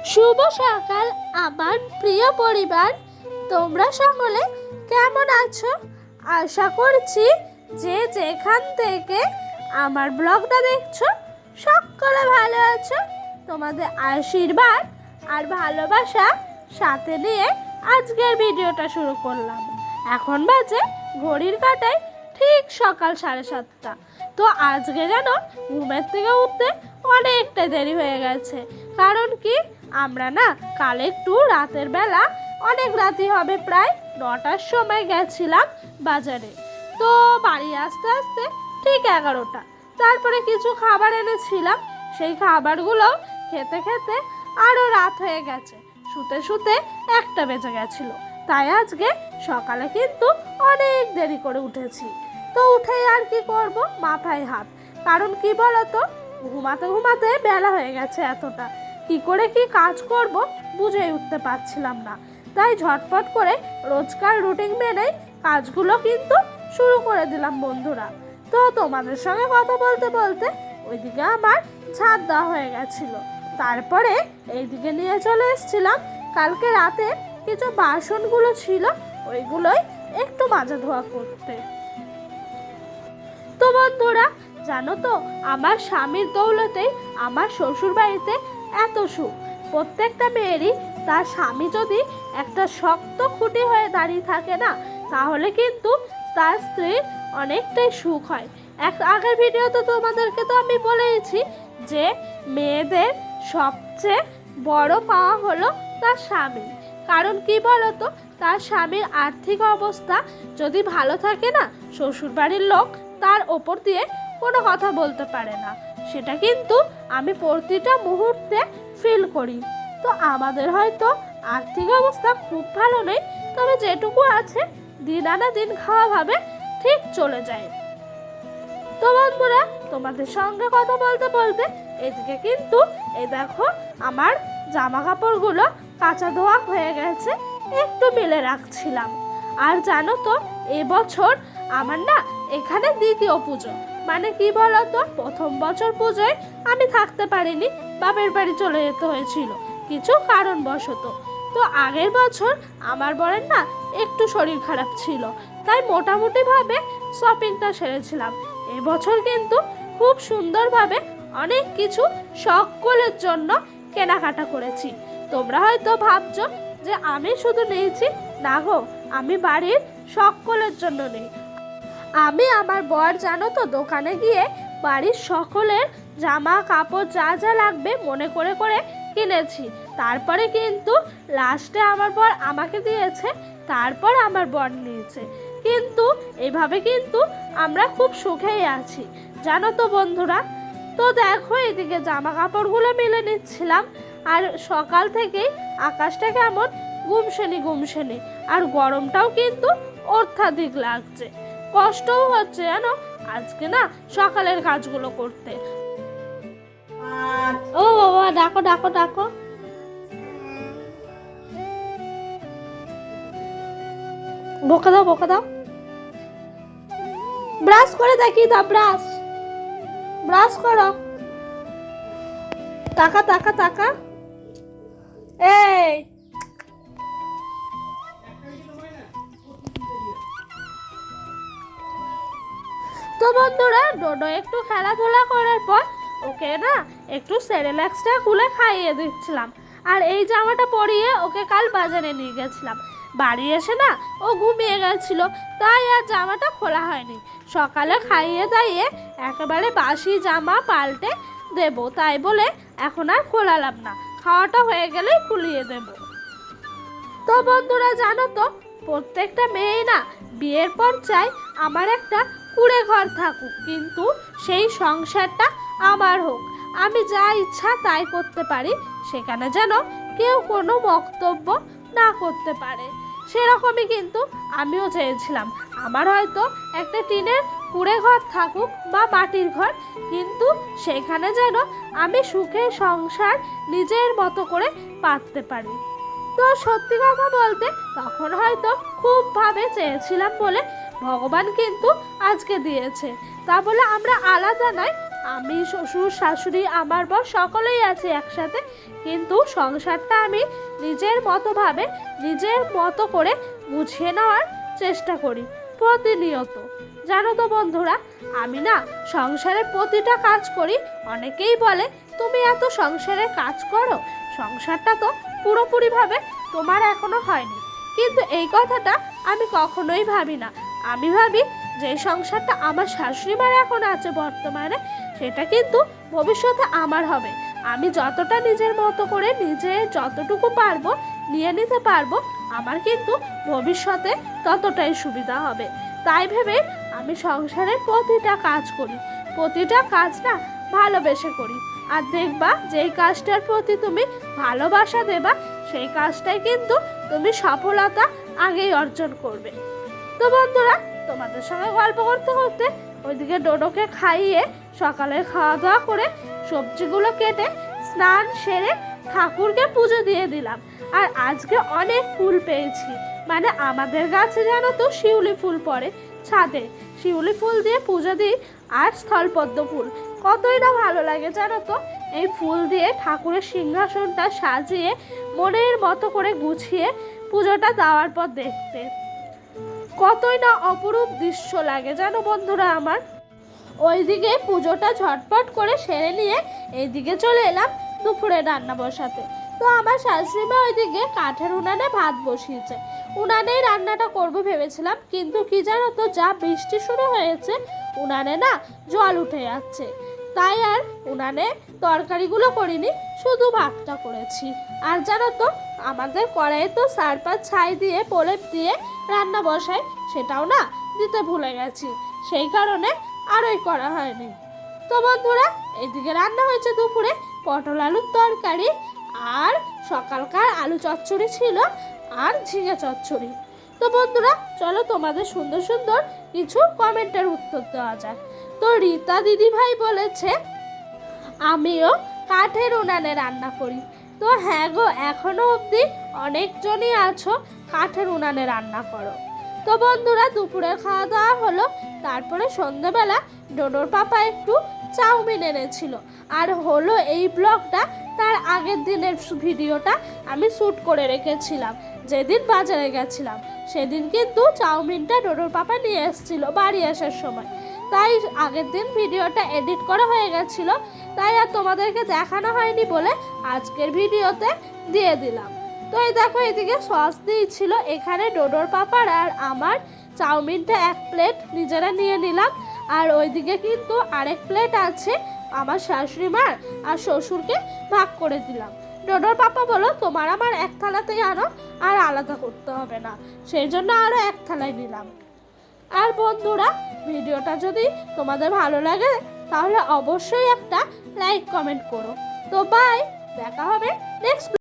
শুভ সকাল আমার প্রিয় পরিবার, তোমরা সকলে কেমন আছো? আশা করছি যে যেখান থেকে আমার ব্লগটা দেখছো সকলে ভালো আছো। তোমাদের আশীর্বাদ আর ভালোবাসা সাথে নিয়ে আজকের ভিডিওটা শুরু করলাম। এখন বাজে ঘড়ির কাঁটায় ঠিক সকাল 7:30। তো আজকে যেন ঘুমের থেকে উঠতে অনেকটা দেরি হয়ে গেছে। কারণ কি, আমরা না কাল একটু রাতের বেলা, অনেক রাতই হবে, প্রায় 9টার সময় গেছিলাম বাজারে। তো বাড়ি আসতে আসতে ঠিক 11টা। তারপরে কিছু খাবার এনেছিলাম, সেই খাবারগুলো খেতে খেতে আরও রাত হয়ে গেছে। শুতে শুতে 1টা বেজে গেছিলো। তাই আজকে সকালে কিন্তু অনেক দেরি করে উঠেছি। তো উঠে আর কি করব, মাথায় হাত। কারণ কি বলতো, ঘুমাতে ঘুমাতে বেলা হয়ে গেছে এতটা, কি করে কি কাজ করব বুঝেই উঠতে পারছিলাম না। তাই ঝটপট করে রোজকার রুটিন মেনেই কাজগুলো কিন্তু শুরু করে দিলাম বন্ধুরা। তো তোমাদের সঙ্গে কথা বলতে বলতে ওইদিকে আমার ঝাঁট দেওয়া হয়ে গেছিল। তারপরে এইদিকে নিয়ে চলে এসেছিলাম কালকে রাতে কিছু বাসনগুলো ছিল, ওইগুলোই একটু মাজা ধোয়া করতে। তো বন্ধুরা, জানো তো, আমার স্বামীর দৌলতেই আমার শ্বশুর বাড়িতে এত সুখ। প্রত্যেকটা মেয়েরই তার স্বামী যদি একটা শক্ত খুঁটি হয়ে দাঁড়িয়ে থাকে না, তাহলে কিন্তু তার স্ত্রীর অনেকটাই সুখ হয়। আগের ভিডিওতে তোমাদেরকে তো আমি বলেইছি যে মেয়েদের সবচেয়ে বড় পাওয়া হলো তার স্বামী। কারণ কি বলতো, তার স্বামীর আর্থিক অবস্থা যদি ভালো থাকে না, শ্বশুরবাড়ির লোক তার ওপর দিয়ে কোনো কথা বলতে পারে না। সেটা কিন্তু আমি প্রতিটা মুহূর্তে ফিল করি। তো আমাদের হয়তো আর্থিক অবস্থা খুব ভালো নেই, তবে যেটুকু আছে দিন আনা দিন খাওয়া ভাবে ঠিক চলে যায়। তো বন্ধুরা, তোমাদের সঙ্গে কথা বলতে বলতে এদিকে কিন্তু এই দেখো আমার জামা কাপড়গুলো কাঁচা ধোয়া হয়ে গেছে, একটু মেলে রাখছিলাম। আর জানো তো, এবছর আমার না এখানে দ্বিতীয় পুজো। মানে কি বলতো, প্রথম বছর পুজোয় আমি থাকতে পারিনি, বাপের বাড়ি চলে যেতে হয়েছিল কিছু কারণবশত। তো আগের বছর আমার বরের না একটু শরীর খারাপ ছিল, তাই মোটামুটিভাবে শপিংটা সেরেছিলাম। এবছর কিন্তু খুব সুন্দরভাবে অনেক কিছু সকলের জন্য কেনাকাটা করেছি। তোমরা হয়তো ভাবছো যে আমি শুধু নিয়েছি, না গো, আমি বাড়ির সকলের জন্য নেই। আমি আমার বর জানো তো দোকানে গিয়ে বাড়ির সকলের জামা কাপড় যা যা লাগবে মনে করে করে কিনেছি। তারপরে কিন্তু লাস্টে আমার বর আমাকে দিয়েছে, তারপর আমার বর নিয়েছে। কিন্তু এভাবে কিন্তু আমরা খুব সুখেই আছি, জানো তো বন্ধুরা। তো দেখো, এদিকে জামা কাপড়গুলো মেলে নিচ্ছিলাম, আর সকাল থেকেই আকাশটা কেমন গুমসেনি গুমসেনি, আর গরমটাও কিন্তু অত্যাধিক লাগছে। কষ্টও হচ্ছে জানো আজকে না সকালের কাজগুলো করতে। ও বাবা, ডাকো ডাকো ডাকো। বকা দাও বকা দাও। ব্রাশ করে দেখি দাও, ব্রাশ ব্রাশ করো। টাকা টাকা টাকা। এই তো বন্ধুরা, ডোডো একটু খেলাধুলা করার পর ওকে না একটু সেরেল্যাক্সটা খুলে খাইয়ে দিচ্ছিলাম। আর এই জামাটা পরিয়ে ওকে কাল বাজারে নিয়ে গেছিলাম। বাড়ি এসে না ও ঘুমিয়ে গেছিল, তাই আর জামাটা খোলা হয়নি। সকালে খাইয়ে দাইয়ে একেবারে বাসি জামা পাল্টে দেব, তাই বলে এখন আর খোলালাম না, খাওয়াটা হয়ে গেলেই খুলিয়ে দেব। তো বন্ধুরা, জানো তো, প্রত্যেকটা মেয়েই না বিয়ের পর চায় আমার একটা কুঁড়ে ঘর থাকুক, কিন্তু সেই সংসারটা আমার হোক, আমি যা ইচ্ছা তাই করতে পারি, সেখানে যেন কেউ কোনো বক্তব্য না করতে পারে। সেরকমই কিন্তু আমিও চেয়েছিলাম আমার হয়তো একটা টিনের কুঁড়ে ঘর থাকুক বা মাটির ঘর, কিন্তু সেখানে যেন আমি সুখে সংসার নিজের মতো করে পাততে পারি। তো সত্যি কথা বলতে তখন হয়তো খুব ভাবে চেয়েছিলাম বলে ভগবান কিন্তু আজকে দিয়েছে। তা বলে আমরা আলাদা নয়, আমি শ্বশুর শাশুড়ি আমার বর সকলেই আছে একসাথে, কিন্তু সংসারটা আমি নিজের মতোভাবে নিজের মতো করে গুছিয়ে নেওয়ার চেষ্টা করি প্রতিনিয়ত। জানো তো বন্ধুরা, আমি না সংসারের প্রতিটা কাজ করি। অনেকেই বলে তুমি এত সংসারের কাজ করো, সংসারটা তো পুরোপুরিভাবে তোমার এখনো হয়নি। কিন্তু এই কথাটা আমি কখনোই ভাবি না। আমি ভাবি যে সংসারটা আমার শাশুড়ি মার এখন আছে বর্তমানে, সেটা কিন্তু ভবিষ্যতে আমার হবে। আমি যতটা নিজের মতো করে নিজে যতটুকু পারবো নিয়ে নিতে পারবো, আমার কিন্তু ভবিষ্যতে ততটাই সুবিধা হবে। তাই ভেবে আমি সংসারের প্রতিটা কাজ করি, প্রতিটা কাজ না ভালোবেসে করি। আর দেখবা যেই কাজটার প্রতি তুমি ভালোবাসা দেবা, সেই কাজটাই কিন্তু তুমি সফলতা আগেই অর্জন করবে। তো বন্ধুরা, তোমাদের সঙ্গে গল্প করতে করতে ওইদিকে ডোডোকে খাইয়ে সকালের খাওয়া দাওয়া করে সবজিগুলো কেটে স্নান সেরে ঠাকুরকে পুজো দিয়ে দিলাম। আর আজকে অনেক ফুল পেয়েছি, মানে আমাদের গাছে জানো তো শিউলি ফুল পড়ে ছাদে, শিউলি ফুল দিয়ে পুজো দিই। আর স্থলপদ্ম ফুল কতই না ভালো লাগে জানো তো। এই ফুল দিয়ে ঠাকুরের সিংহাসনটা সাজিয়ে মনের মতো করে গুছিয়ে পুজোটা দেওয়ার পর দেখতে কতই না অপরূপ দৃশ্য লাগে জানো বন্ধুরা আমার। ওইদিকে পুজোটা ঝটপট করে সেরে নিয়ে এইদিকে চলে এলাম দুপুরে রান্না বসাতে। তো আমার শাশুড়ি মা ওইদিকে কাঠের উনানে ভাত বসিয়েছে, উনানেই রান্নাটা করব ভেবেছিলাম, কিন্তু কি জানো তো, যা বৃষ্টি শুরু হয়েছে উনানে না জল উঠে যাচ্ছে, তাই আর উনানে তরকারিগুলো করিনি, শুধু ভাতটা করেছি। আর জানো তো, আমাদের কড়াইয়ে তো 4-5 ছাই দিয়ে প্রলেপ দিয়ে রান্না বসাই, সেটাও না দিতে ভুলে গেছি, সেই কারণে আরই করা হয়নি। তো বন্ধুরা, এদিকে রান্না হয়েছে দুপুরে পটল আলুর তরকারি, আর সকালকার আলু চচ্চড়ি ছিল, আর ঝিঙে চচ্চড়ি। তো বন্ধুরা, চলো তোমাদের সুন্দর সুন্দর কিছু কমেন্টের উত্তর দেওয়া যাক। তো রীতা দিদি ভাই বলেছে আমিও কাঠের উনানে রান্না করি। তো হ্যাঁ গো, এখনো অবধি অনেকজনই আছো কাঠের উনানে রান্না করো। তো বন্ধুরা, দুপুরের খাওয়া দাওয়া হলো, তারপরে সন্ধ্যেবেলা ডোডোর পাপা একটু চাউমিন এনেছিল। আর হলো এই ব্লগটা তার আগের দিনের ভিডিওটা আমি শ্যুট করে রেখেছিলাম, যেদিন বাজারে গেছিলাম সেদিন কিন্তু চাউমিনটা ডোডোর পাপা নিয়ে এসেছিলো বাড়ি আসার সময়। তাই আগের দিন ভিডিওটা এডিট করা হয়ে গেছিলো, তাই আর তোমাদেরকে দেখানো হয়নি বলে আজকের ভিডিওতে দিয়ে দিলাম। তো এই দেখো, এদিকে সস দিয়েছিল, এখানে ডোডোর পাপার আর আমার চাউমিনটা 1 প্লেট নিজেরা নিয়ে নিলাম। আর ওইদিকে কিন্তু আরেক প্লেট আছে আমার শাশুড়ি মার আর শ্বশুরকে ভাগ করে দিলাম। ডোডোর পাপা বলো তোমার আমার এক থালাতেই আনো, আর আলাদা করতে হবে না, সেই জন্য আরও 1 থালায় নিলাম। আর বন্ধুরা, ভিডিওটা যদি তোমাদের ভালো লাগে তাহলে অবশ্যই একটা লাইক কমেন্ট করো। তো বাই, দেখা হবে নেক্সট